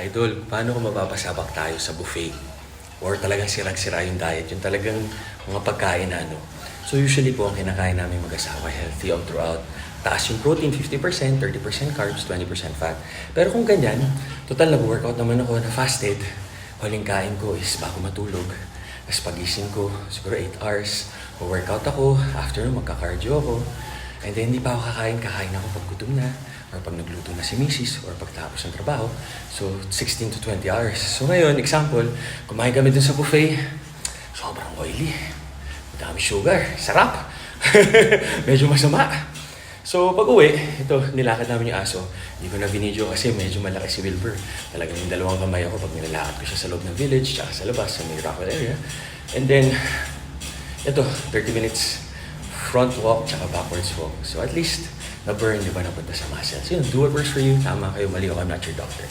Idol, paano kung mapapasabak tayo sa buffet? Or talagang sirang-sira yung diet, yung talagang mga pagkain na ano. So usually po, ang kinakain namin mag-asawa, healthy all throughout. Taas yung protein, 50%, 30% carbs, 20% fat. Pero kung ganyan, total nag-workout naman ako na fasted. Huling kain ko is bago matulog. Tapos pagising ko, siguro 8 hours. Workout ako, after nun magka-cardio ako. And then hindi pa ako kakain ako pag gutom na. Or pag nagluto na si misis, or pagtapos ng trabaho. So, 16 to 20 hours. So ngayon, example, kumain kami dun sa buffet. Sobrang oily. Madami sugar. Sarap. Medyo masama. So, pag uwi, ito, nilakad namin yung aso. Hindi ko na binidyo kasi medyo malaki si Wilbur. Talagang yung dalawang kamay ako pag nilalakad ko siya sa loob ng village, tsaka sa labas, sa may Rockwell area. And then, ito, 30 minutes front walk, tsaka backwards walk. So, at least, na-burn, di ba, napunta sa muscles. Yun, do what works for you. Tama kayo, mali ako, I'm not your doctor.